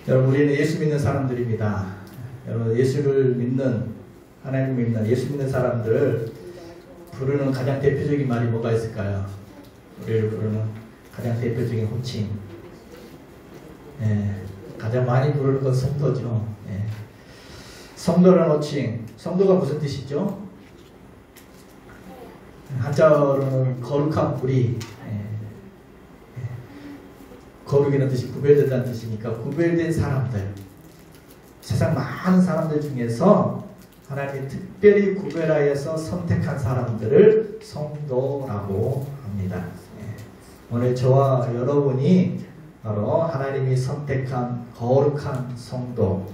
여러분, 우리는 예수 믿는 사람들입니다. 여러분, 예수를 믿는, 하나님 믿는, 예수 믿는 사람들을 부르는 가장 대표적인 말이 뭐가 있을까요? 우리를 부르는 가장 대표적인 호칭. 가장 많이 부르는 건 성도죠. 성도라는 호칭. 성도가 무슨 뜻이죠? 한자어로는 거룩한 무리. 거룩이라는 뜻이 구별된다는 뜻이니까 구별된 사람들, 세상 많은 사람들 중에서 하나님이 특별히 구별하여서 선택한 사람들을 성도라고 합니다. 오늘 저와 여러분이 바로 하나님이 선택한 거룩한 성도,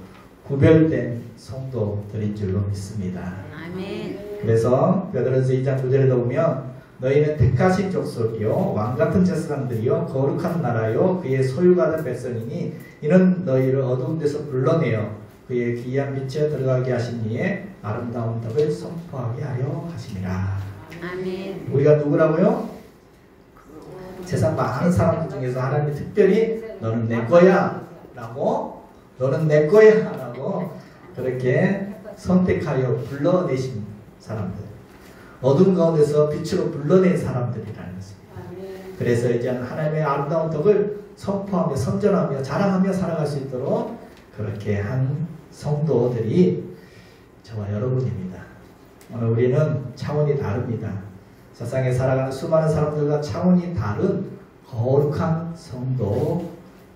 구별된 성도들인 줄로 믿습니다. 아멘. 그래서 베드로전서 2장 9절에 보면 너희는 택하신 족속이요 왕같은 제사장들이요 거룩한 나라요 그의 소유가 된 백성이니 이는 너희를 어두운 데서 불러내어 그의 귀한 빛에 들어가게 하신 이의 아름다운 덕을 선포하게 하려 하심이라. 아멘. 우리가 누구라고요? 세상 많은 사람들 중에서 하나님이 특별히 너는 내 거야 라고, 너는 내 거야 라고 그렇게 선택하여 불러내신 사람들, 어둠 가운데서 빛으로 불러낸 사람들이라는 것입니다. 그래서 이제 하나님의 아름다운 덕을 선포하며 선전하며 자랑하며 살아갈 수 있도록 그렇게 한 성도들이 저와 여러분입니다. 오늘 우리는 차원이 다릅니다. 세상에 살아가는 수많은 사람들과 차원이 다른 거룩한 성도,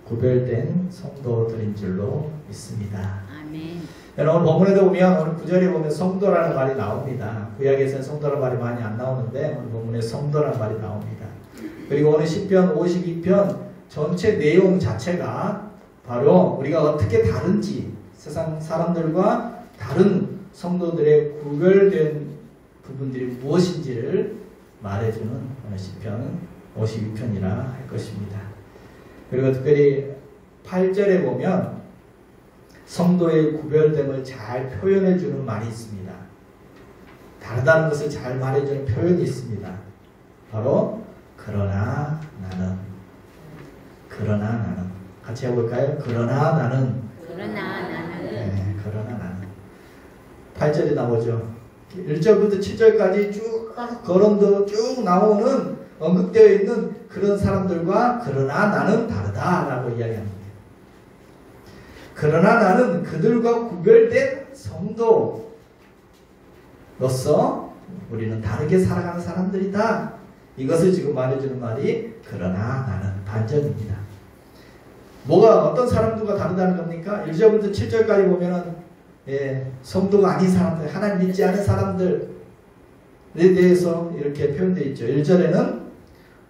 구별된 성도들인 줄로 믿습니다. 아멘. 여러분, 본문에도 보면 오늘 9절에 보면 성도라는 말이 나옵니다. 구약에서는 성도라는 말이 많이 안 나오는데 오늘 본문에 성도라는 말이 나옵니다. 그리고 오늘 시편 52편 전체 내용 자체가 바로 우리가 어떻게 다른지, 세상 사람들과 다른 성도들의 구별된 부분들이 무엇인지를 말해주는 오늘 시편 52편이라 할 것입니다. 그리고 특별히 8절에 보면 성도의 구별됨을 잘 표현해주는 말이 있습니다. 다르다는 것을 잘 말해주는 표현이 있습니다. 바로 그러나 나는, 그러나 나는. 같이 해볼까요? 그러나 나는. 그러나 나는. 네, 그러나 나는. 8절에 나오죠. 1절부터 7절까지 쭉 거론도 쭉 나오는, 언급되어 있는 그런 사람들과 그러나 나는 다르다라고 이야기합니다. 그러나 나는 그들과 구별된 성도로서 우리는 다르게 살아가는 사람들이다. 이것을 지금 말해주는 말이 그러나 나는 반전입니다. 뭐가 어떤 사람들과 다르다는 겁니까? 1절부터 7절까지 보면은 성도가 아닌 사람들, 하나님 믿지 않은 사람들에 대해서 이렇게 표현되어 있죠. 1절에는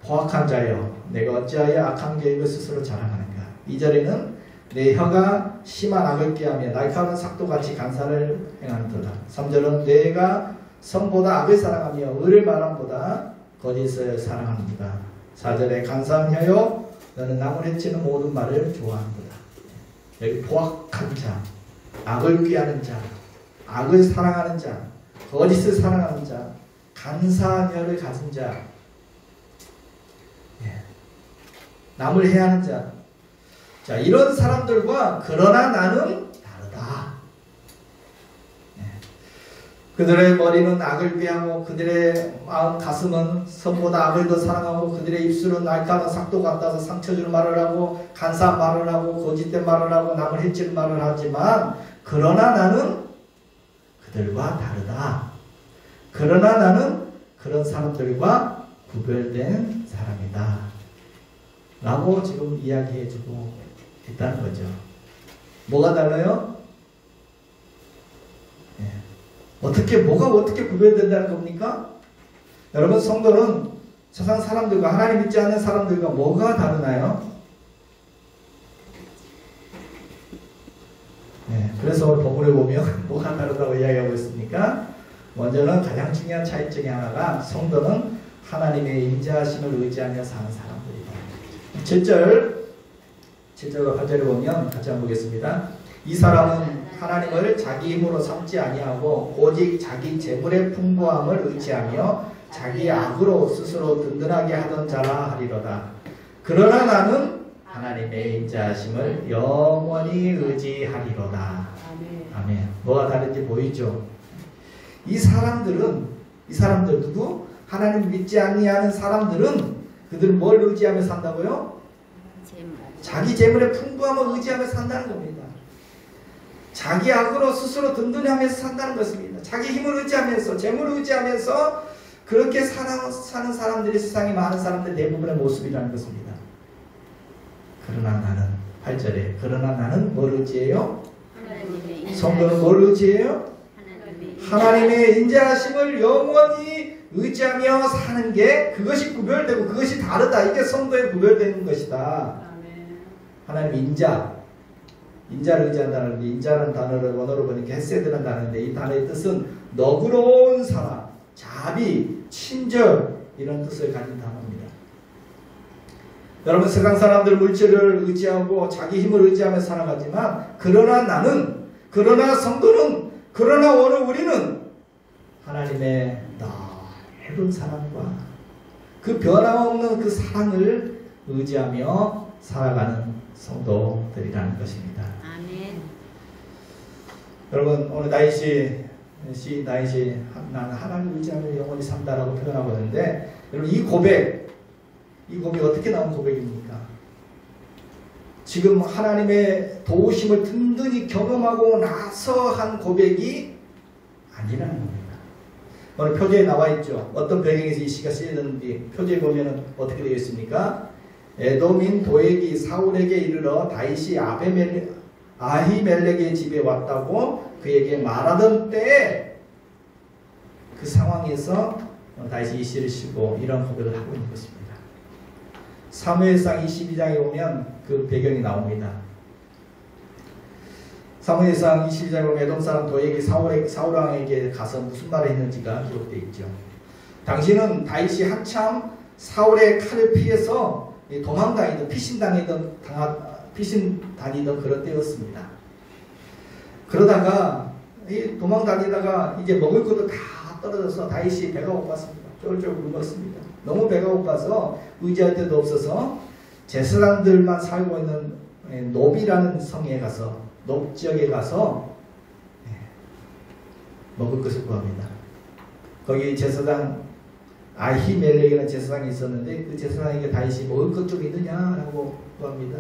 포악한 자여 내가 어찌하여 악한 계획을 스스로 자랑하는가. 2절에는 내 혀가 심한 악을 꾀하며 날카로운 삭도같이 간사를 행하는도다. 3절은 내가 선보다 악을 사랑하며 의를 말함보다 거짓을 사랑하는도다. 4절에 간사한 혀요 너는 남을 해치는 모든 말을 좋아하는도다. 여기 포악한 자, 악을 꾀하는 자, 악을 사랑하는 자, 거짓을 사랑하는 자, 간사한 혀를 가진 자, 남을 해하는 자. 자, 이런 사람들과 그러나 나는 다르다. 그들의 머리는 악을 꾀하고 그들의 마음 가슴은 선보다 악을 더 사랑하고 그들의 입술은 날카로운 삭도 같아서 상처주는 말을 하고 간사한 말을 하고 거짓된 말을 하고 남을 해치는 말을 하지만 그러나 나는 그들과 다르다. 그러나 나는 그런 사람들과 구별된 사람이다 라고 지금 이야기해주고 있다는 거죠. 뭐가 달라요? 뭐가 어떻게 구별된다는 겁니까? 여러분, 성도는 세상 사람들과 하나님 믿지 않는 사람들과 뭐가 다르나요? 그래서 오늘 본문을 보면 뭐가 다르다고 이야기하고 있습니까? 먼저는 가장 중요한 차이 중에 하나가 성도는 하나님의 인자하심을 의지하며 사는 사람들이다. 7절과 8절을 보면 같이 한번 보겠습니다. 이 사람은 하나님을 자기 힘으로 삼지 아니하고 오직 자기 재물의 풍부함을 의지하며 자기 악으로 스스로 든든하게 하던 자라 하리로다. 그러나 나는 하나님의 인자하심을 영원히 의지하리로다. 아멘. 뭐가 다른지 보이죠? 이 사람들 누구? 하나님 믿지 아니하는 사람들은 그들은 뭘 의지하며 산다고요? 자기 재물의 풍부함을 의지하며 산다는 겁니다. 자기 악으로 스스로 든든하면서 산다는 것입니다. 자기 힘을 의지하면서, 재물을 의지하면서 그렇게 사는 사람들이 세상에 많은 사람들 대부분의 모습이라는 것입니다. 그러나 나는 8절에 그러나 나는 뭘 의지해요? 성도는 뭘 의지해요? 하나님의 인자하심을 영원히 의지하며 사는 게 그것이 구별되고 그것이 다르다. 이게 성도에 구별되는 것이다. 하나님 인자를 의지한다는 게 인자라는 단어를 원어로 보니까 헤세드라는 단어인데 이 단어의 뜻은 너그러운 사랑, 자비, 친절 이런 뜻을 가진 단어입니다. 여러분 세상 사람들 물질을 의지하고 자기 힘을 의지하며 살아가지만 그러나 성도는 그러나 오늘 우리는 하나님의 넓은 사랑과 그 변함없는 그 사랑을 의지하며 살아가는 성도들이라는 것입니다. 아멘. 여러분 오늘 다윗이 나는 하나님을 의지하며 영원히 산다라고 표현하고 있는데 여러분 이 고백 어떻게 나온 고백입니까? 지금 하나님의 도우심을 든든히 경험하고 나서 한 고백이 아니라는 겁니다. 오늘 표제에 나와 있죠. 어떤 배경에서 이 시가 쓰였는지 표제에 보면 어떻게 되어 있습니까? 에돔인 도액이 사울에게 이르러 다윗이 아히멜렉의 집에 왔다고 그에게 말하던 때에 그 상황에서 다윗이 이 시를 쓰고 이런 고백을 하고 있는 것입니다. 사무엘상 22장에 보면 그 배경이 나옵니다. 사무엘상 22장에 보면 에돔 사람 도액이 사울왕에게 가서 무슨 말을 했는지가 기록되어 있죠. 당시는 다윗이 한참 사울의 칼을 피해서 도망다니던 피신 다니던 그런 때였습니다. 그러다가 도망 다니다가 이제 먹을 것도 다 떨어져서 다윗이 배가 고팠습니다. 쫄쫄 굶었습니다. 너무 배가 고파서 의지할 데도 없어서 제사장들만 살고 있는 노비라는 성에 가서 높 지역에 가서 먹을 것을 구합니다. 거기 제사장 아히멜렉이라는 제사장이 있었는데 그 제사장에게 다윗이 먹을 것 좀 있느냐라고 구합니다.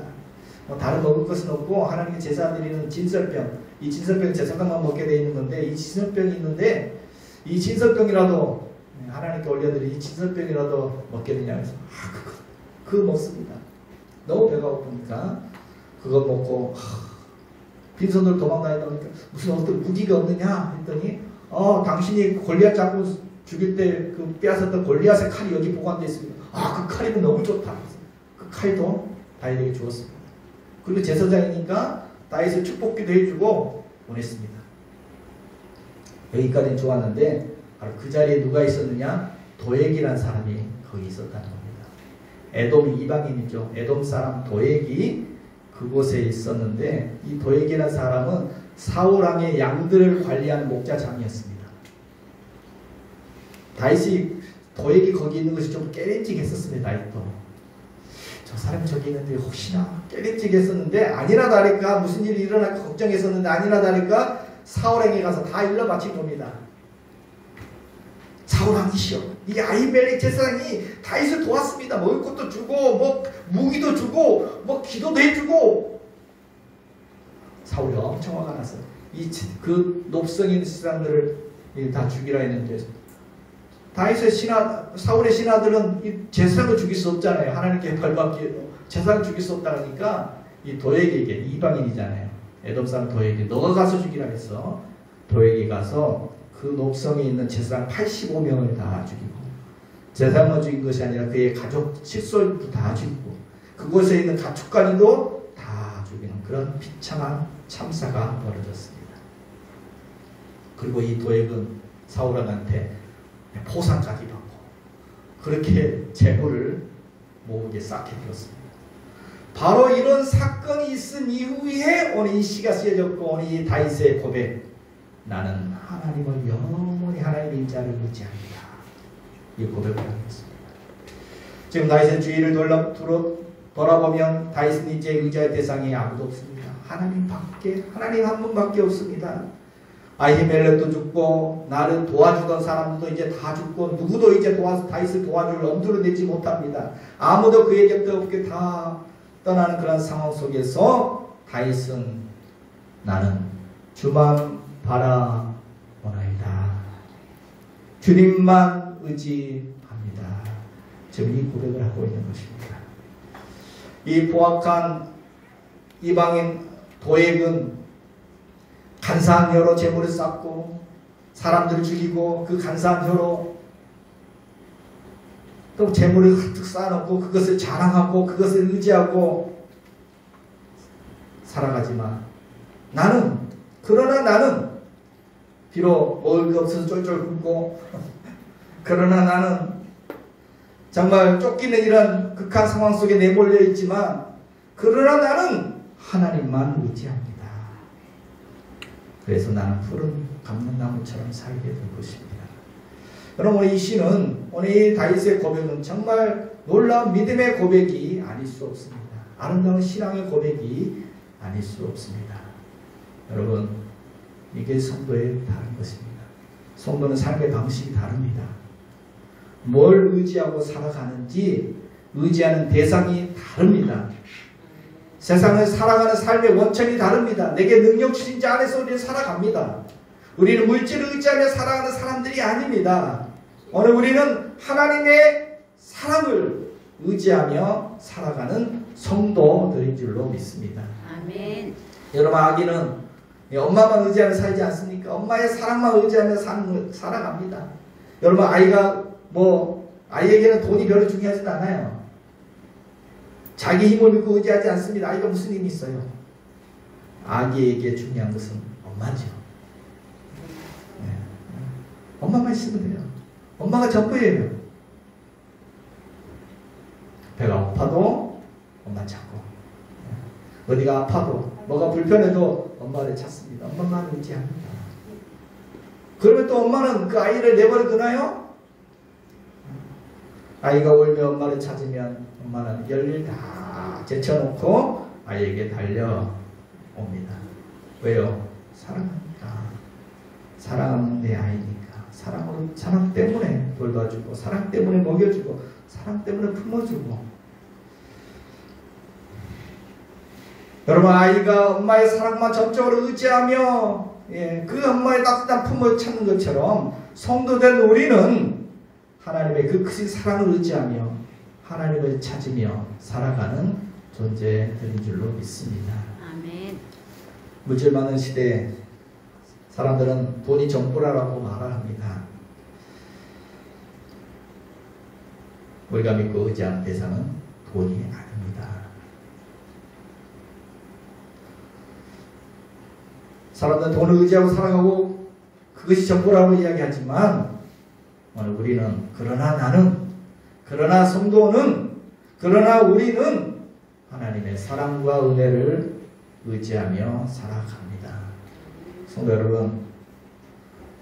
다른 먹을 것은 없고 하나님께 제사 드리는 진설병, 이 진설병 제사장만 먹게 돼 있는 건데 이 진설병이 있는데 이 진설병이라도 하나님께 올려드린 이 진설병이라도 먹겠느냐 해서 그거 먹습니다. 너무 배가 고프니까 그거 먹고 빈손으로 도망다니다 보니까 무슨 어떤 무기가 없느냐 했더니 당신이 골리앗 잡고 죽일 때 그 빼앗았던 골리앗의 칼이 여기 보관되어 있습니다. 그 칼이면 너무 좋다. 그 칼도 다윗에게 주었습니다. 그리고 제사장이니까 다윗을 축복기도 해주고 보냈습니다. 여기까지는 좋았는데 바로 그 자리에 누가 있었느냐? 도액이라는 사람이 거기 있었다는 겁니다. 에돔이 이방인이죠. 에돔 사람 도액이 그곳에 있었는데 이 도액이라는 사람은 사울왕의 양들을 관리하는 목자장이었습니다. 다윗이 도액이 거기 있는 것이 좀 깨림직했었습니다. 다윗도 저 사람이 저기 있는데 혹시나 깨림직했었는데 아니나 다를까 무슨 일이 일어날까 걱정했었는데 아니나 다를까 사울에게 가서 다 일러 바친 겁니다. 사울왕이시여, 이 아히멜렉 제사장이 다윗을 도왔습니다. 먹을 것도 주고 뭐 무기도 주고 뭐 기도도 해주고. 사울이 엄청 화가 났어요. 그 높성에 있는 제사장들을 다 죽이라 했는데 사울의 신하들은 이 제사장을 죽일 수 없잖아요. 하나님께 벌받기 제사장을 죽일 수 없다 그러니까 이 도액에게, 이방인이잖아요. 에돔 사람 도액에게 너가 가서 죽이라 했어. 도액이 가서 그 높성에 있는 제사장 85명을 다 죽이고, 제사장만 죽인 것이 아니라 그의 가족 칠솔도 다 죽이고 그곳에 있는 가축관리도 다 죽이는 그런 비참한 참사가 벌어졌습니다. 그리고 이 도액은 사울왕한테 포상까지 받고 그렇게 재물을 모으게 싹 해주었습니다. 바로 이런 사건이 있은 이후에 오늘 이 시가 쓰여졌고 오늘 이 다윗의 고백, 나는 하나님을 영원히 하나님의 인자를 의지합니다. 이 고백을 하겠습니다. 지금 다윗의 주위를 돌아보면 다윗은 이제 의지할 대상이 아무도 없습니다. 하나님 한 분밖에 없습니다. 아히멜렉도 죽고 나를 도와주던 사람들도 이제 다 죽고 누구도 이제 다윗을 도와줄 엄두를 내지 못합니다. 아무도 그의 곁에 없게 다 떠나는 그런 상황 속에서 다윗은 나는 주만 바라보나이다. 주님만 의지합니다. 지금 이 고백을 하고 있는 것입니다. 이 포악한 이방인 도액은 간사한 혀로 재물을 쌓고 사람들을 죽이고 그 간사한 혀로 또 재물을 가득 쌓아놓고 그것을 자랑하고 그것을 의지하고 살아가지만 그러나 나는 비록 먹을 게 없어서 쫄쫄 굶고 그러나 나는 정말 쫓기는 이런 극한 상황 속에 내몰려 있지만 그러나 나는 하나님만 의지합니다. 그래서 나는 푸른 감람나무처럼 살게 될 것입니다. 여러분 이 시는 오늘 이 다윗의 고백은 정말 놀라운 믿음의 고백이 아닐 수 없습니다. 아름다운 신앙의 고백이 아닐 수 없습니다. 여러분 이게 성도의 다른 것입니다. 성도는 삶의 방식이 다릅니다. 뭘 의지하고 살아가는지 의지하는 대상이 다릅니다. 세상을 살아가는 삶의 원천이 다릅니다. 내게 능력 주신 자 안에서 우리는 살아갑니다. 우리는 물질을 의지하며 살아가는 사람들이 아닙니다. 오늘 우리는 하나님의 사랑을 의지하며 살아가는 성도들인 줄로 믿습니다. 아멘. 여러분 아기는 엄마만 의지하며 살지 않습니까? 엄마의 사랑만 의지하며 살아갑니다. 여러분 아이에게는 돈이 별로 중요하지 않아요. 자기 힘을 믿고 의지하지 않습니다. 아이가 무슨 힘이 있어요? 아기에게 중요한 것은 엄마죠. 네. 엄마만 있으면 돼요. 엄마가 전부예요. 배가 고파도 엄마 찾고 어디가 아파도 뭐가 불편해도 엄마를 찾습니다. 엄마만 의지합니다. 그러면 또 엄마는 그 아이를 내버려 두나요? 아이가 울며 엄마를 찾으면 엄마는 열일 다 제쳐놓고 아이에게 달려옵니다. 왜요? 사랑하니까. 사랑하는 내 아이니까. 사랑 때문에 돌봐주고 사랑 때문에 먹여주고 사랑 때문에 품어주고. 여러분 아이가 엄마의 사랑만 전적으로 의지하며 그 엄마의 따뜻한 품을 찾는 것처럼 성도된 우리는 하나님의 그 크신 사랑을 의지하며 하나님을 찾으며 살아가는 존재들인 줄로 믿습니다. 아멘. 물질 많은 시대에 사람들은 돈이 전부라고 말을 합니다. 우리가 믿고 의지하는 대상은 돈이 아닙니다. 사람들은 돈을 의지하고 살아가고 그것이 전부라고 이야기하지만 오늘 우리는 그러나 성도는 그러나 우리는 하나님의 사랑과 은혜를 의지하며 살아갑니다. 성도 여러분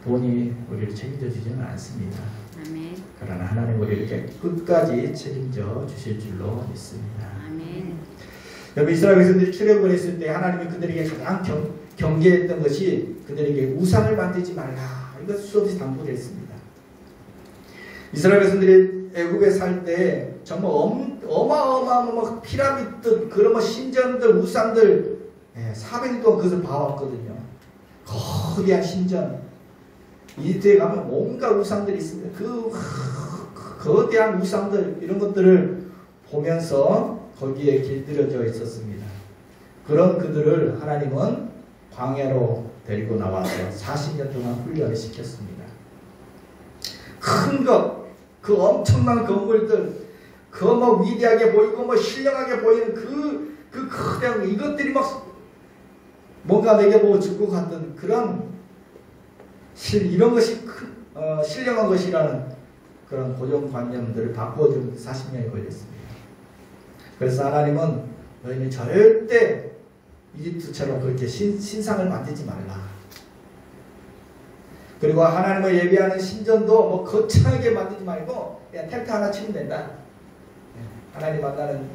돈이 우리를 책임져 주지는 않습니다. 아멘. 그러나 하나님 우리를 끝까지 책임져 주실 줄로 믿습니다. 아멘. 여러분 이스라엘 백성들이 출애굽을 했을 때 하나님이 그들에게 가장 경계했던 것이 그들에게 우상을 만들지 말라. 이것 수없이 당부를 했습니다. 이스라엘 백성들이 애굽에 살 때 정말 어마어마한 피라미드 그런 신전들 우상들 400년 동안 그것을 봐왔거든요. 거대한 신전 이집트에 가면 온갖 우상들이 있습니다. 그 거대한 우상들 이런 것들을 보면서 거기에 길들여져 있었습니다. 그런 그들을 하나님은 광야로 데리고 나와서 40년 동안 훈련을 시켰습니다. 큰 것, 그 엄청난 건물들, 그 위대하게 보이고 신령하게 보이는 그 거대한 이것들이 뭔가 내게 보고 죽고 갔던 그런 이런 것이 신령한 것이라는 그런 고정관념들을 바꾸어주는 40년이 걸렸습니다. 그래서 하나님은 너희는 절대 이집트처럼 그렇게 신상을 만들지 말라. 그리고 하나님을 예배하는 신전도 거창하게 만들지 말고 그냥 텔트 하나 치면 된다. 하나님 만나는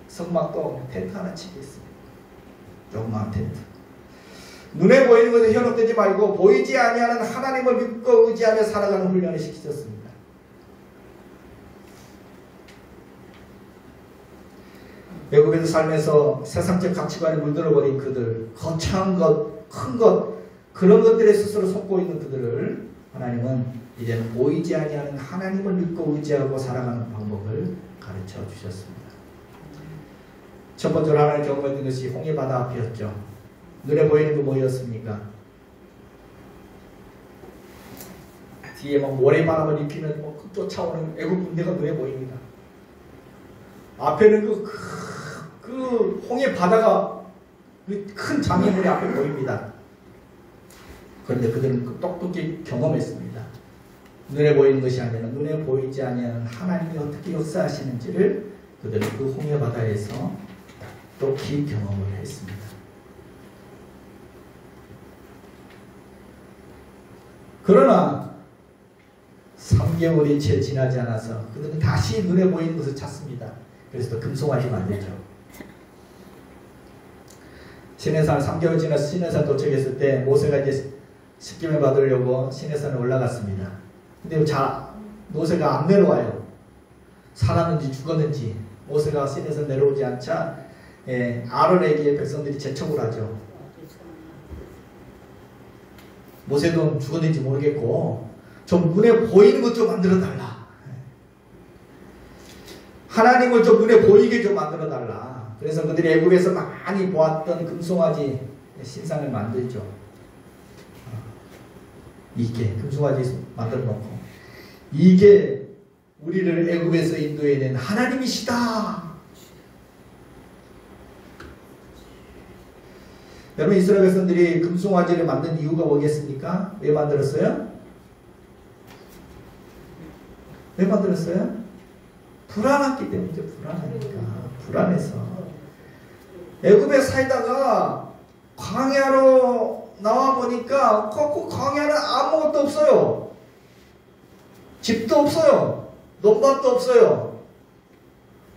성막도 텐트 하나 치게 있습니다. 조그마한 텐트. 눈에 보이는 것에 현혹되지 말고 보이지 아니하는 하나님을 믿고 의지하며 살아가는 훈련을 시키셨습니다. 애굽에서 살면서 세상적 가치관에 물들어버린 그들, 거창한 것, 큰 것, 그런 것들에 스스로 속고 있는 그들을 하나님은 이제는 보이지 아니하는 하나님을 믿고 의지하고 살아가는 방법을 가르쳐 주셨습니다. 첫 번째로 하나님 경험했던 것이 홍해바다 앞이었죠. 눈에 보이는 거 뭐였습니까? 뒤에 막 모래바람을 입히는 쫓아오는 애국 군대가 눈에 보입니다. 앞에는 그 홍해 바다가 큰 장애물이 앞에 보입니다. 그런데 그들은 똑똑히 경험했습니다. 눈에 보이는 것이 아니라 눈에 보이지 아니하는 하나님이 어떻게 역사하시는지를 그들은 그 홍해 바다에서 똑똑히 경험을 했습니다. 그러나 3개월이 채 지나지 않아서 그들은 다시 눈에 보이는 것을 찾습니다. 그래서 또 금송아지가 안 되죠. 시내산 3개월 지나서 시내산 도착했을 때 모세가 이제 십계명 받으려고 시내산에 올라갔습니다. 근데 모세가 안 내려와요. 살았는지 죽었는지. 모세가 시내산 내려오지 않자 아론에게 백성들이 재촉을 하죠. 모세도 죽었는지 모르겠고 좀 눈에 보이는 것 좀 만들어 달라. 하나님을 좀 눈에 보이게 좀 만들어 달라. 그래서 그들이 애굽에서 많이 보았던 금송아지 신상을 만들죠. 이게 금송아지 만들어 놓고 이게 우리를 애굽에서 인도해낸 하나님이시다. 여러분 이스라엘 백성들이 금송아지를 만든 이유가 뭐겠습니까? 왜 만들었어요? 왜 만들었어요? 불안했기 때문이죠. 불안하니까. 불안해서. 애굽에 살다가 광야로 나와보니까 꼭 광야는 아무것도 없어요. 집도 없어요. 논밭도 없어요.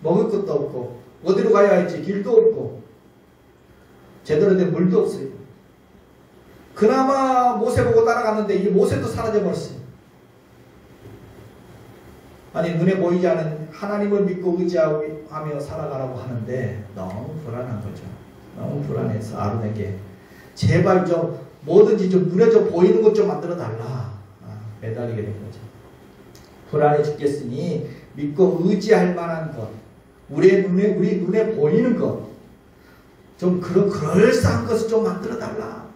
먹을 것도 없고 어디로 가야 할지 길도 없고 제대로 된 물도 없어요. 그나마 모세 보고 따라갔는데 이 모세도 사라져 버렸어요. 아니 눈에 보이지 않은 하나님을 믿고 의지하며 살아가라고 하는데 너무 불안한 거죠. 너무 불안해서 아론에게 제발 좀 뭐든지 좀 눈에 좀 보이는 것 좀 만들어 달라. 매달리게 된 거죠. 불안해 죽겠으니 믿고 의지할 만한 것, 우리 눈에 보이는 것, 좀 그런 그럴싸한 것을 좀 만들어 달라.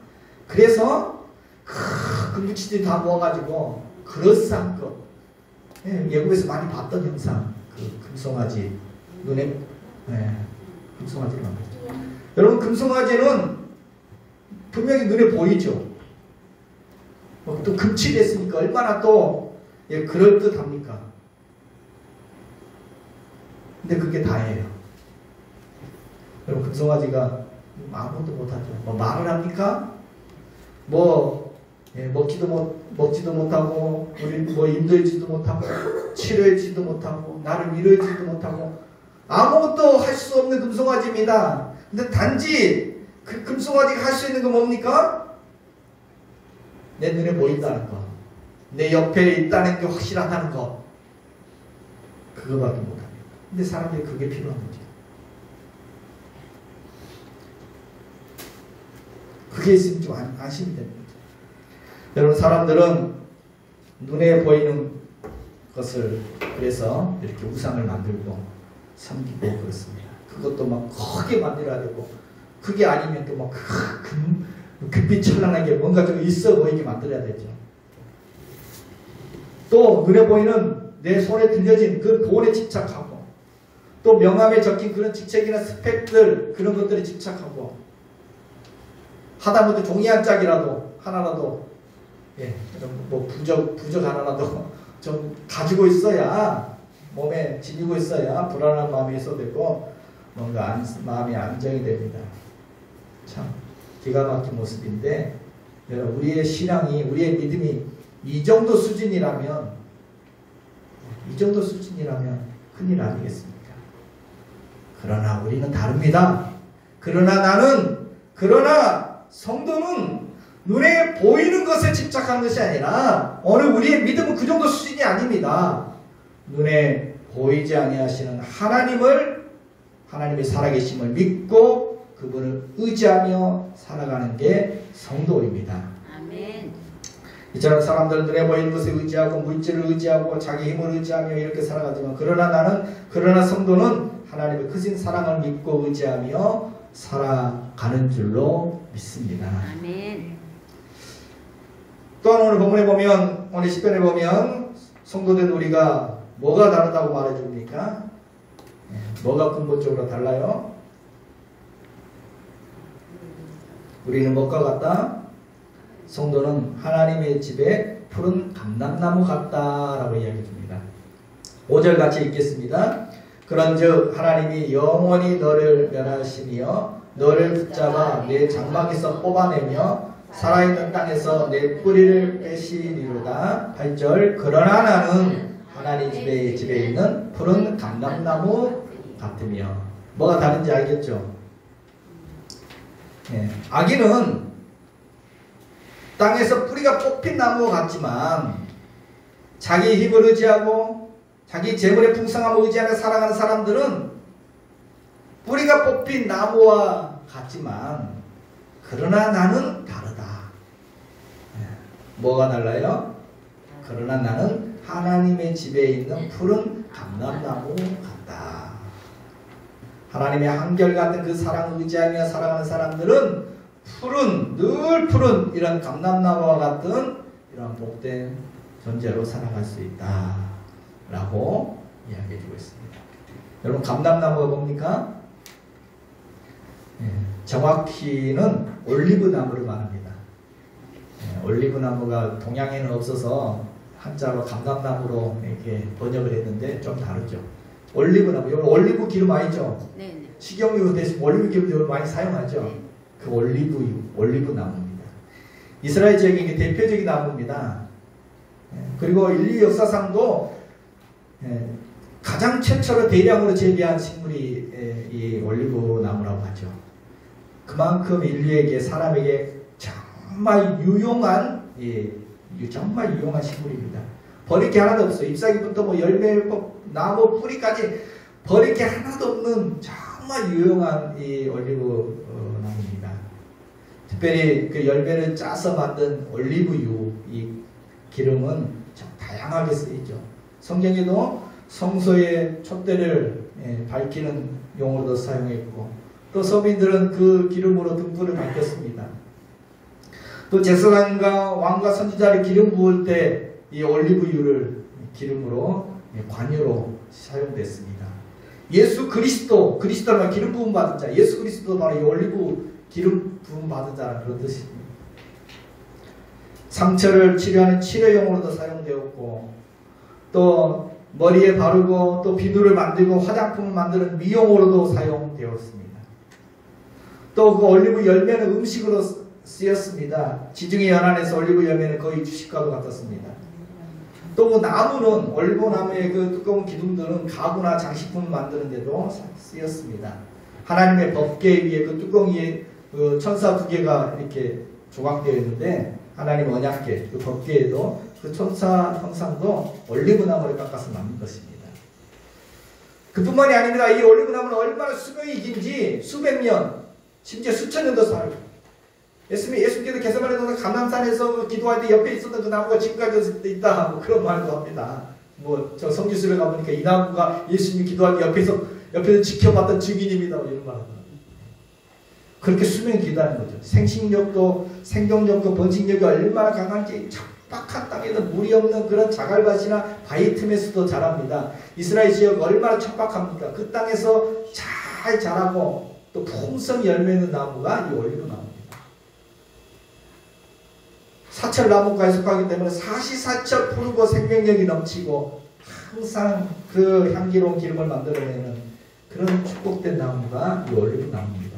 그래서 그 무치들이 다 모아가지고 그럴싸한 것, 예고에서 많이 봤던 형상, 그 금송아지 눈에 금송아지를 만들죠. 여러분 금송아지는 분명히 눈에 보이죠. 또 금칠했으니까 얼마나 또 그럴듯합니까? 근데 그게 다예요. 여러분 금송아지가 아무것도 못하죠. 뭐 말을 합니까? 먹지도 못하고 우리 인도하지도 못하고 치료하지도 못하고 나를 위로하지도 못하고 아무것도 할 수 없는 금송아지입니다. 근데 단지 그 금송아지가 할 수 있는 건 뭡니까? 내 눈에 보인다는 거, 내 옆에 있다는 게 확실하다는 거, 그거밖에 못합니다. 근데 사람들이 그게 필요한 거죠. 그게 있으면 좀 안심이 됩니다. 여러분 사람들은 눈에 보이는 것을 그래서 이렇게 우상을 만들고 섬기고 그렇습니다. 그것도 막 크게 만들어야 되고 그게 아니면 또 막 빛 찬란하게 뭔가 좀 있어 보이게 만들어야 되죠. 또 눈에 보이는 내 손에 들려진 그 돈에 집착하고 또 명함에 적힌 그런 직책이나 스펙들 그런 것들에 집착하고 하다못해 종이 한 짝이라도 하나라도 뭐 부적 하나라도 좀 가지고 있어야 몸에 지니고 있어야 불안한 마음이 있어되고 뭔가 마음이 안정이 됩니다. 참 기가 막힌 모습인데 여러분 우리의 신앙이 우리의 믿음이 이 정도 수준이라면 큰일 아니겠습니까? 그러나 우리는 다릅니다. 그러나 성도는 눈에 보이는 것에 집착하는 것이 아니라 우리의 믿음은 그 정도 수준이 아닙니다. 눈에 보이지 아니하시는 하나님의 살아계심을 믿고 그분을 의지하며 살아가는 게 성도입니다. 아멘. 이처럼 사람들은 눈에 보이는 것에 의지하고 물질을 의지하고 자기 힘을 의지하며 이렇게 살아가지만 그러나 성도는 하나님의 크신 사랑을 믿고 의지하며 살아가는 줄로 믿습니다. 아멘. 또한 오늘 본문에 보면 오늘 시편에 보면 성도된 우리가 뭐가 다르다고 말해줍니까? 뭐가 근본적으로 달라요? 우리는 뭐가 같다? 성도는 하나님의 집에 푸른 감람나무 같다라고 이야기해줍니다. 5절 같이 읽겠습니다. 그런즉 하나님이 영원히 너를 멸하시며 너를 붙잡아 내 장막에서 뽑아내며 살아있는 땅에서 내 뿌리를 빼시리로다. 8절 그러나 나는 하나님 집에 있는 푸른 감람나무 같으며. 뭐가 다른지 알겠죠? 아기는 땅에서 뿌리가 뽑힌 나무와 같지만 자기 힘을 의지하고 자기 재물의 풍성함을 의지하며 살아가는 사람들은 뿌리가 뽑힌 나무와 같지만 그러나 나는 다르다. 뭐가 달라요? 그러나 나는 하나님의 집에 있는 푸른 감람나무 같다. 하나님의 한결같은 그 사랑을 의지하며 살아가는 사람들은 늘 푸른 이런 감람나무와 같은 이런 복된 존재로 살아갈 수 있다 라고 이야기해주고 있습니다. 여러분 감람나무가 뭡니까? 정확히는 올리브나무를 말합니다. 올리브나무가 동양에는 없어서 한자로 감람나무로 이렇게 번역을 했는데 좀 다르죠. 올리브나무, 여러분 올리브 기름 아니죠? 네. 식용유 대신 올리브 기름 많이 사용하죠? 네. 그 올리브나무입니다. 이스라엘 지역의 대표적인 나무입니다. 그리고 인류 역사상도 가장 최초로 대량으로 재배한 식물이 이 올리브나무라고 하죠. 그만큼 인류에게 사람에게 정말 유용한 식물입니다. 버릴 게 하나도 없어요. 잎사귀부터 뭐 열매, 나무 뿌리까지 버릴 게 하나도 없는 정말 유용한 이 올리브 나무입니다. 특별히 그 열매를 짜서 만든 올리브유 이 기름은 참 다양하게 쓰이죠. 성경에도 성소의 촛대를 밝히는 용어로도 사용했고 또 서민들은 그 기름으로 등불을 밝혔습니다. 또 제사장과 왕과 선지자를 기름 부을 때 이 올리브유를 기름으로 관유로 사용됐습니다. 예수 그리스도는 기름 부음 받은 자, 예수 그리스도도 바로 이 올리브 기름 부음 받은 자라는 그런 뜻입니다. 상처를 치료하는 치료용으로도 사용되었고 또 머리에 바르고 또 비누를 만들고 화장품을 만드는 미용으로도 사용되었습니다. 또 그 올리브 열매는 음식으로 쓰였습니다. 지중해 연안에서 올리브 열매는 거의 주식과도 같았습니다. 또 그 나무는 올리브 나무의 그 두꺼운 기둥들은 가구나 장식품을 만드는 데도 쓰였습니다. 하나님의 법궤 위에 그 뚜껑 위에 그 천사 두 개가 이렇게 조각되어 있는데 하나님 언약궤 그 법궤에도 그 천사 형상도 올리브 나무를 깎아서 만든 것입니다. 그뿐만이 아닙니다. 이 올리브 나무는 얼마나 수명이 긴지 수백 년 심지어 수천 년도 살고 예수님께서 게세마네 감람산에서 기도할 때 옆에 있었던 그 나무가 지금까지 있다 뭐 그런 말도 합니다. 뭐 저 성지순례 가보니까 이 나무가 예수님이 기도할 때 옆에서 지켜봤던 증인입니다. 뭐 이런 말 합니다. 그렇게 수명이 길다는 거죠. 생존력도 번식력이 얼마나 강한지 척박한 땅에도 물이 없는 그런 자갈밭이나 바위 틈에서도 자랍니다. 이스라엘 지역 얼마나 척박합니까? 그 땅에서 잘 자라고 또 풍성히 열매는 나무가 이 올리브 나무입니다. 사철나무과에 속하기 때문에 사시사철 푸르고 생명력이 넘치고 항상 그 향기로운 기름을 만들어내는 그런 축복된 나무가 이 올리브 나무입니다.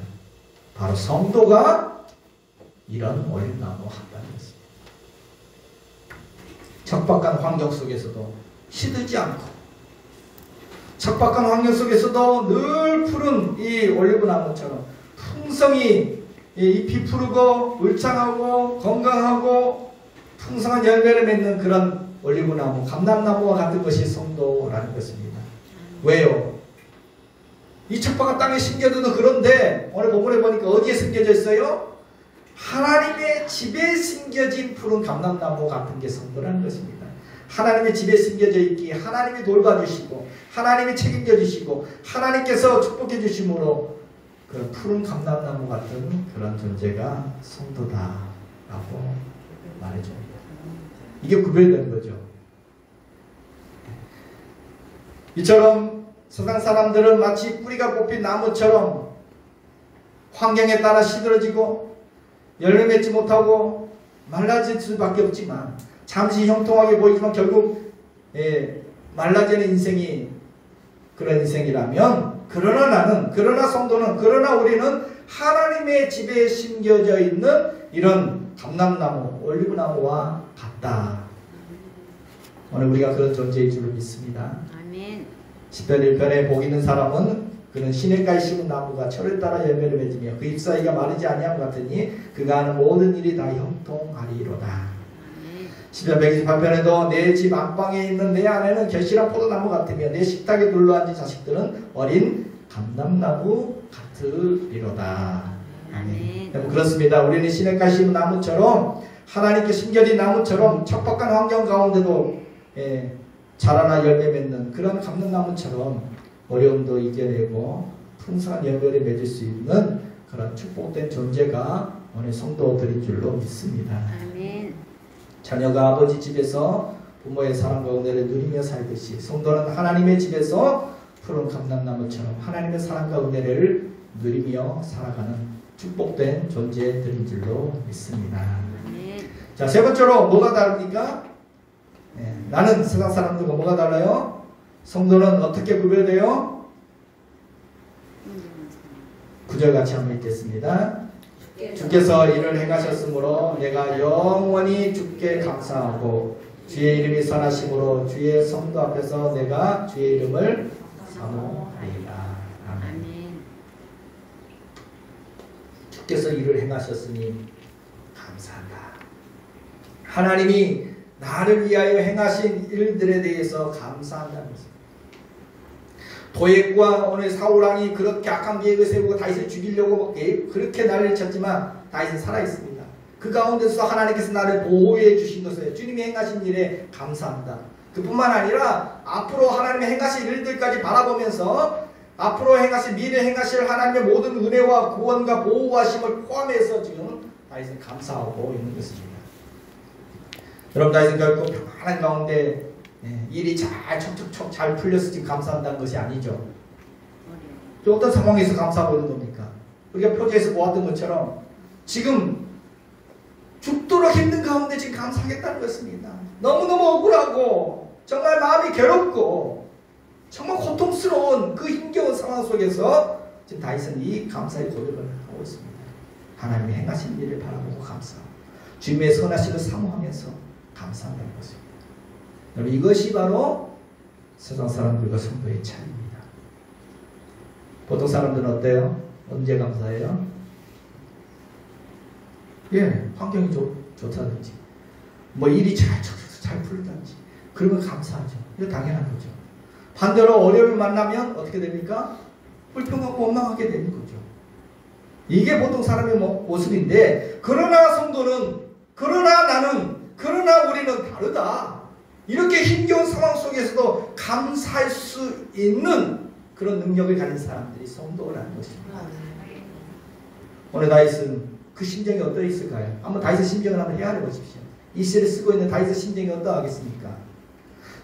바로 성도가 이런 올리브 나무와 한다는 것입니다. 척박한 환경 속에서도 시들지 않고 척박한 환경 속에서도 늘 푸른 이 올리브나무처럼 풍성히 잎이 푸르고 울창하고 건강하고 풍성한 열매를 맺는 그런 올리브나무, 감람나무와 같은 것이 성도라는 것입니다. 왜요? 이 척박한 땅에 심겨져도 그런데 오늘 본문에 보니까 어디에 심겨져 있어요? 하나님의 집에 심겨진 푸른 감람나무 같은 게 성도라는 것입니다. 하나님의 집에 심겨져 있기, 하나님이 돌봐주시고 하나님이 책임져 주시고 하나님께서 축복해 주심으로 그런 푸른 감람나무 같은 그런 존재가 성도다라고 말해줍니다. 이게 구별되는 거죠. 이처럼 세상 사람들은 마치 뿌리가 뽑힌 나무처럼 환경에 따라 시들어지고 열매 맺지 못하고 말라질 수밖에 없지만 잠시 형통하게 보이지만 결국 말라지는 인생이 그런 인생이라면 그러나 성도는 그러나 우리는 하나님의 집에 심겨져 있는 이런 감람나무, 올리브나무와 같다. 오늘 우리가 그런 존재인 줄 믿습니다. 아멘. 10편 1편에 복 있는 사람은 그는 시냇가에 심은 나무가 철을 따라 열매를 맺으며 그 잎사귀가 마르지 아니함 같으니 그가 하는 모든 일이 다 형통하리로다. 10편 128편에도 내 집 안방에 있는 내 아내는 결실한 포도나무 같으며 내 식탁에 둘러앉은 자식들은 어린 감람나무 같으리로다. 아멘. 그렇습니다. 우리는 시냇가에 심은 나무처럼 하나님께 심겨진 나무처럼 척박한 환경 가운데도 자라나 열매 맺는 그런 감람나무처럼 어려움도 이겨내고 풍성한 열매를 맺을 수 있는 그런 축복된 존재가 오늘 성도들인 줄로 믿습니다. 아멘. 자녀가 아버지 집에서 부모의 사랑과 은혜를 누리며 살듯이 성도는 하나님의 집에서 푸른 감람나무처럼 하나님의 사랑과 은혜를 누리며 살아가는 축복된 존재들인 줄로 믿습니다. 아멘. 자, 세 번째로 뭐가 다릅니까? 나는 세상 사람들과 뭐가 달라요? 성도는 어떻게 구별돼요? 9절 같이 한번 읽겠습니다. 주께서 이를 행하셨으므로 내가 영원히 주께 감사하고 주의 이름이 선하심으로 주의 성도 앞에서 내가 주의 이름을 사모하리라. 아멘. 주께서 이를 행하셨으니 감사한다. 하나님이 나를 위하여 행하신 일들에 대해서 감사한다는 것입니다. 도액과 오늘 사울왕이 그렇게 악한 계획을 세우고 다윗을 죽이려고 그렇게 난리를 쳤지만 다윗은 살아있습니다. 그 가운데서 하나님께서 나를 보호해 주신 것을 주님이 행하신 일에 감사한다. 그뿐만 아니라 앞으로 하나님의 행하실 일들까지 바라보면서 앞으로 행하실 미래 행하실 하나님의 모든 은혜와 구원과 보호하심을 포함해서 지금 다윗은 감사하고 있는 것입니다. 여러분, 다윗은 결코 평안한 가운데 일이 척척척 잘 풀려서 지금 감사한다는 것이 아니죠. 또 어떤 상황에서 감사하고 있는 겁니까? 우리가 표지에서 보았던 것처럼 지금 죽도록 힘든 가운데 지금 감사하겠다는 것입니다. 너무너무 억울하고 정말 마음이 괴롭고 정말 고통스러운 그 힘겨운 상황 속에서 지금 다윗은 이 감사의 고백을 하고 있습니다. 하나님이 행하신 일을 바라보고 감사하고 주님의 선하심을 사모하면서 감사한다는 것입니다. 여러분, 이것이 바로 세상 사람들과 성도의 차이입니다. 보통 사람들은 어때요? 언제 감사해요? 환경이 좋다든지 뭐 일이 잘 풀리든지 그러면 감사하죠. 이거 당연한 거죠. 반대로 어려움을 만나면 어떻게 됩니까? 불평하고 원망하게 되는 거죠. 이게 보통 사람의 모습인데, 그러나 성도는, 그러나 나는, 그러나 우리는 다르다. 이렇게 힘겨운 상황 속에서도 감사할 수 있는 그런 능력을 가진 사람들이 성도라는 것입니다. 오늘 다윗은 그 심정이 어떠 있을까요? 한번 다윗의 심정을 한번 헤아려 보십시오. 이 시를 쓰고 있는 다윗의 심정이 어떠하겠습니까?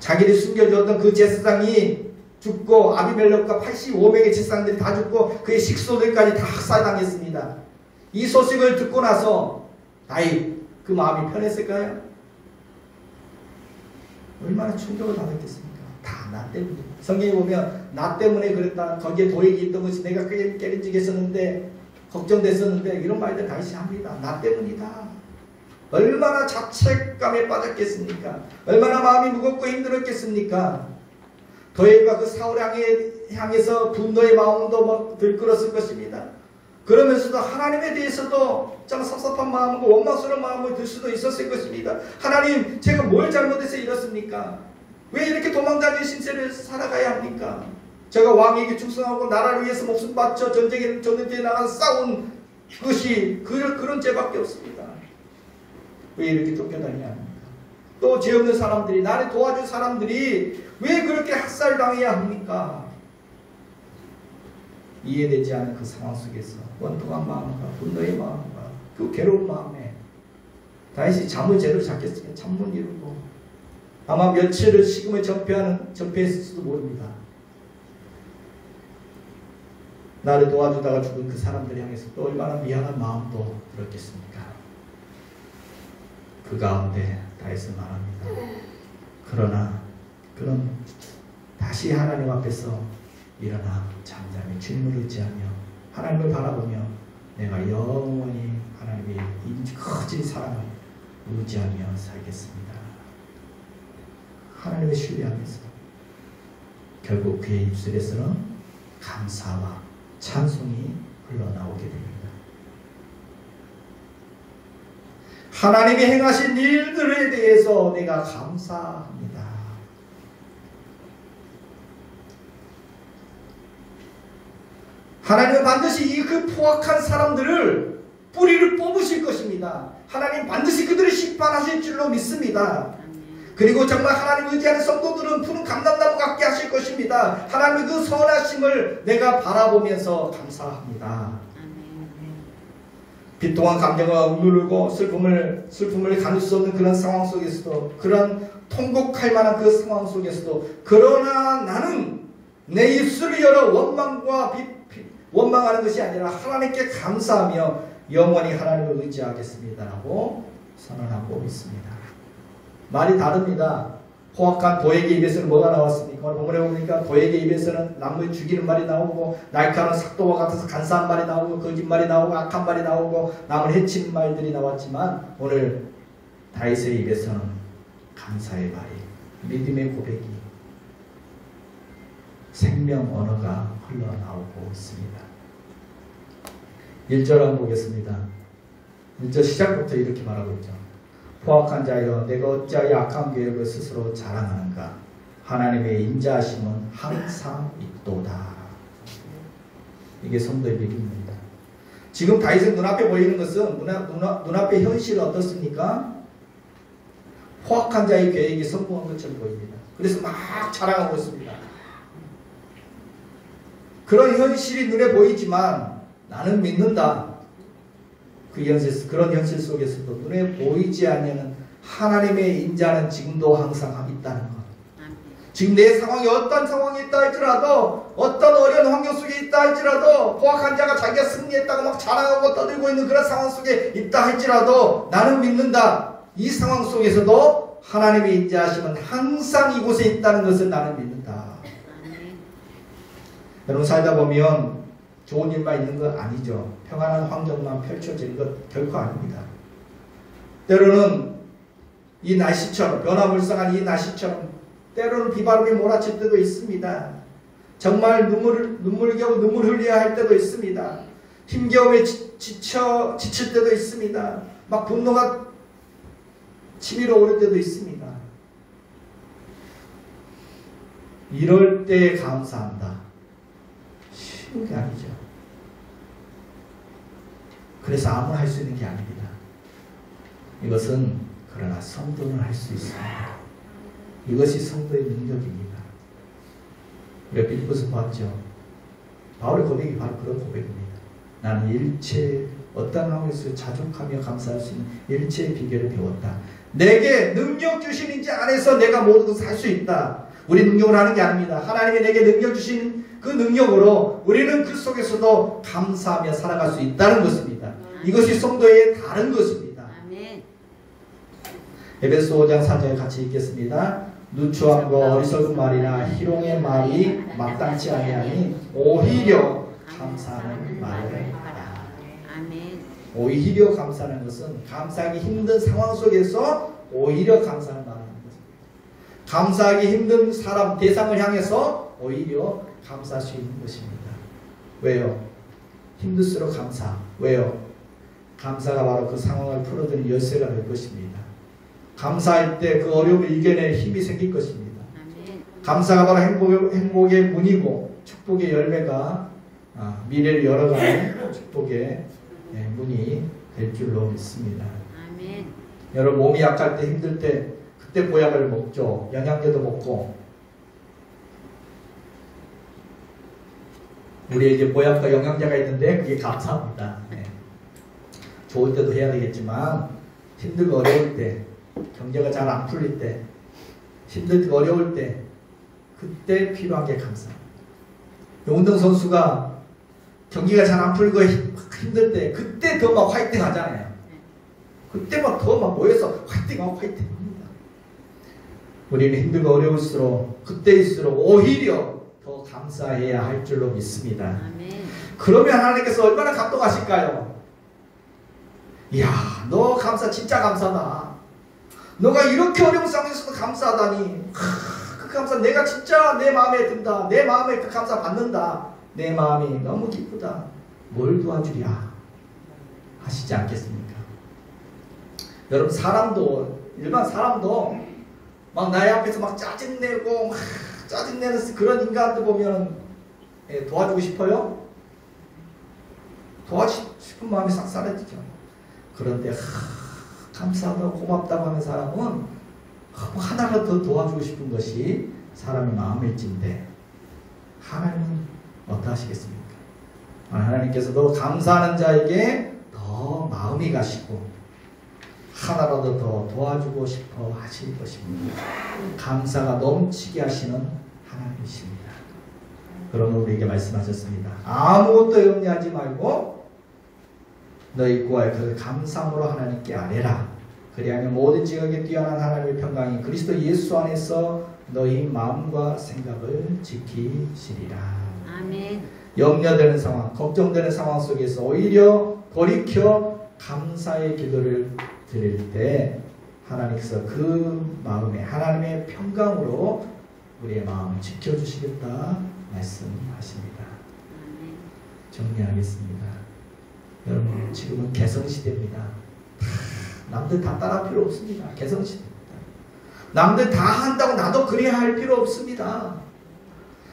자기를 숨겨주었던 그 제사장이 죽고 아비멜렉과 85명의 제사장들이 다 죽고 그의 식소들까지 다 학살당했습니다. 이 소식을 듣고 나서 다윗 그 마음이 편했을까요? 얼마나 충격을 받았겠습니까? 다 나 때문에. 성경에 보면 나 때문에 그랬다. 거기에 도액이 있던 것이 내가 깨림직했었는데 걱정됐었는데 이런 말들 다시 합니다. 나 때문이다. 얼마나 자책감에 빠졌겠습니까? 얼마나 마음이 무겁고 힘들었겠습니까? 도액과 그 사울을 향해서 분노의 마음도 들끓었을 것입니다. 그러면서도 하나님에 대해서도 참 섭섭한 마음과 원망스러운 마음을 들 수도 있었을 것입니다. 하나님, 제가 뭘 잘못해서 이렇습니까? 왜 이렇게 도망다니는 신세를 살아가야 합니까? 제가 왕에게 충성하고 나라를 위해서 목숨 바쳐 전쟁에 나가서 싸운 것이 그런 죄밖에 없습니다. 왜 이렇게 쫓겨다니냐 합니까? 또 죄 없는 사람들이, 나를 도와준 사람들이 왜 그렇게 학살당해야 합니까? 이해되지 않은 그 상황 속에서 원통한 마음과 분노의 마음과 그 괴로운 마음에 다윗이 잠을 제대로 잤겠으면 잠 못 이루고 아마 며칠을 식음을 전폐했을지도 모릅니다. 나를 도와주다가 죽은 그 사람들 향해서 또 얼마나 미안한 마음도 들었겠습니까? 그 가운데 다윗은 말합니다. 그러나 그럼 다시 하나님 앞에서 일어나 잠잠히 주님을 의지하며 하나님을 바라보며 내가 영원히 하나님의 커진 사랑을 의지하며 살겠습니다. 하나님을 신뢰하면서 결국 그의 입술에서는 감사와 찬송이 흘러나오게 됩니다. 하나님이 행하신 일들에 대해서 내가 감사합니다. 하나님은 반드시 이 그 포악한 사람들을 뿌리를 뽑으실 것입니다. 하나님 반드시 그들을 심판하실 줄로 믿습니다. 그리고 정말 하나님 의지하는 성도들은 푸른 감람나무 같게 하실 것입니다. 하나님의 그 선하심을 내가 바라보면서 감사합니다. 비통한 감정과 억누르고 슬픔을 가눌 수 없는 그런 상황 속에서도, 그런 통곡할 만한 그 상황 속에서도, 그러나 나는 내 입술을 열어 원망하는 것이 아니라 하나님께 감사하며 영원히 하나님을 의지하겠습니다라고 선언하고 있습니다. 말이 다릅니다. 포악한 도액의 입에서는 뭐가 나왔습니까? 오늘 본문에 보니까 도액의 입에서는 남을 죽이는 말이 나오고, 날카로운 삭도와 같아서 간사한 말이 나오고, 거짓말이 나오고, 악한 말이 나오고, 남을 해치는 말들이 나왔지만, 오늘 다윗의 입에서는 감사의 말이, 믿음의 고백이, 생명 언어가 흘러나오고 있습니다. 1절 한번 보겠습니다. 1절 시작부터 이렇게 말하고 있죠. 포악한 자여, 내가 어찌하여 악한 계획을 스스로 자랑하는가? 하나님의 인자하심은 항상 있도다. 이게 성도의 믿음입니다. 지금 다윗의 눈앞에 보이는 것은 눈앞의 현실은 어떻습니까? 포악한 자의 계획이 성공한 것처럼 보입니다. 그래서 막 자랑하고 있습니다. 그런 현실이 눈에 보이지만 나는 믿는다. 그런 현실 속에서도 눈에 보이지 않는 하나님의 인자는 지금도 항상 있다는 것. 지금 내 상황이 어떤 상황이 있다 할지라도, 어떤 어려운 환경 속에 있다 할지라도, 포악한 자가 자기가 승리했다고 막 자랑하고 떠들고 있는 그런 상황 속에 있다 할지라도 나는 믿는다. 이 상황 속에서도 하나님의 인자하심은 항상 이곳에 있다는 것을 나는 믿는다. 여러분, 살다 보면 좋은 일만 있는 건 아니죠. 평안한 환경만 펼쳐지는 것 결코 아닙니다. 때로는 이 날씨처럼, 변화무쌍한 이 날씨처럼 때로는 비바람이 몰아칠 때도 있습니다. 정말 눈물겨우 눈물 흘려야 할 때도 있습니다. 힘겨움에 지칠 때도 있습니다. 막 분노가 치밀어 오를 때도 있습니다. 이럴 때 감사한다. 쉬운 게 아니죠. 그래서 아무나 할 수 있는 게 아닙니다. 이것은 그러나 성도는 할 수 있습니다. 이것이 성도의 능력입니다. 우리가 빌립보서 봤죠. 바울의 고백이 바로 그런 고백입니다. 나는 어떤 상황에서 자족하며 감사할 수 있는 일체의 비결을 배웠다. 내게 능력 주신 인자 안에서 내가 모든 것을 할 수 있다. 우리 능력을 하는 게 아닙니다. 하나님이 내게 능력 주신 그 능력으로 우리는 그 속에서도 감사하며 살아갈 수 있다는 것입니다. 이것이 성도의 다른 것입니다. 에베소 5장 4절에 같이 읽겠습니다. 누추함과 어리석은 말이나 희롱의 말이 마땅치 아니하니 오히려 감사하는 말을 하라. 오히려 감사하는 것은 감사하기 힘든 상황 속에서 오히려 감사하는 말을 하는 것입니다. 감사하기 힘든 사람 대상을 향해서 오히려 감사할 수 있는 것입니다. 왜요? 힘들수록 감사. 왜요? 감사가 바로 그 상황을 풀어드는 열쇠가 될 것입니다. 감사할 때 그 어려움을 이겨낼 힘이 생길 것입니다. 감사가 바로 행복의 문이고 축복의 열매가 미래를 열어가는 축복의 문이 될 줄로 믿습니다. 아멘. 여러분 몸이 약할 때 힘들 때 그때 보약을 먹죠. 영양제도 먹고 우리에게 보약과 영양제가 있는데 그게 감사합니다. 좋을 때도 해야 되겠지만 힘들고 어려울 때 경제가 잘 안 풀릴 때 힘들고 어려울 때 그때 필요한 게 감사합니다. 운동선수가 경기가 잘 안 풀리고 힘들 때 그때 더 막 화이팅 하잖아요. 그때 막 더 막 모여서 화이팅하고 화이팅합니다. 우리는 힘들고 어려울수록 그때일수록 오히려 더 감사해야 할 줄로 믿습니다. 아멘. 그러면 하나님께서 얼마나 감동하실까요? 이야, 너 감사 진짜 감사다. 너가 이렇게 어려운 상황에서도 감사하다니. 그 감사 내가 진짜 내 마음에 든다. 내 마음에 그 감사 받는다. 내 마음이 너무 기쁘다. 뭘 도와주랴 하시지 않겠습니까? 여러분 일반 사람도 막 나의 앞에서 막 짜증내고 짜증내는 그런 인간들 보면 도와주고 싶어요? 도와주고 싶은 마음이 싹 사라지죠. 그런데 감사하다고 고맙다고 하는 사람은 하나라도 더 도와주고 싶은 것이 사람의 마음일진데 하나님은 어떠하시겠습니까? 하나님께서도 감사하는 자에게 더 마음이 가시고 하나라도 더 도와주고 싶어 하실 것입니다. 감사가 넘치게 하시는 하나님이십니다. 그러면 우리에게 말씀하셨습니다. 아무것도 염려하지 말고 너희 구할 그 감상으로 하나님께 아뢰라. 그리하면 모든 지각에 뛰어난 하나님의 평강이 그리스도 예수 안에서 너희 마음과 생각을 지키시리라. 아멘. 염려되는 상황, 걱정되는 상황 속에서 오히려 돌이켜 감사의 기도를 드릴 때 하나님께서 그 마음에 하나님의 평강으로 우리의 마음을 지켜주시겠다 말씀하십니다. 정리하겠습니다. 여러분 지금은 개성시대입니다. 남들 다 따라 필요 없습니다. 개성시대입니다. 남들 다 한다고 나도 그래야 할 필요 없습니다.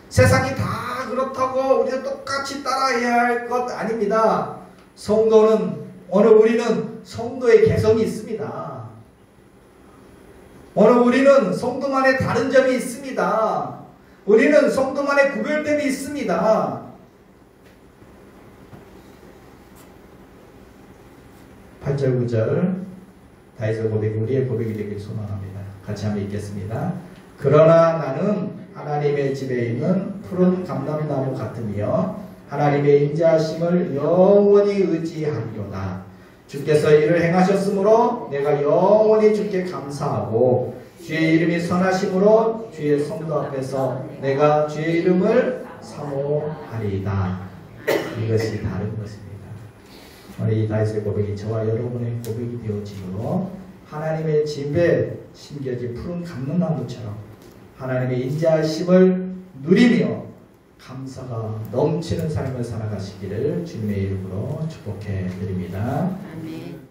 세상이 다 그렇다고 우리도 똑같이 따라해야 할 것 아닙니다. 우리는 성도의 개성이 있습니다. 우리는 성도만의 다른 점이 있습니다. 우리는 성도만의 구별됨이 있습니다. 8절 9절 다윗의 고백이 우리의 고백이 되길 소망합니다. 같이 한번 읽겠습니다. 그러나 나는 하나님의 집에 있는 푸른 감람나무 같으며 하나님의 인자하심을 영원히 의지하리로다. 주께서 이를 행하셨으므로 내가 영원히 주께 감사하고 주의 이름이 선하심으로 주의 성도 앞에서 내가 주의 이름을 사모하리이다. 이것이 다른 것입니다. 우리 다윗의 고백이 저와 여러분의 고백이 되어지므로 하나님의 집에 심겨진 푸른 감람나무처럼 하나님의 인자하심을 누리며 감사가 넘치는 삶을 살아가시기를 주님의 이름으로 축복해 드립니다. 아멘.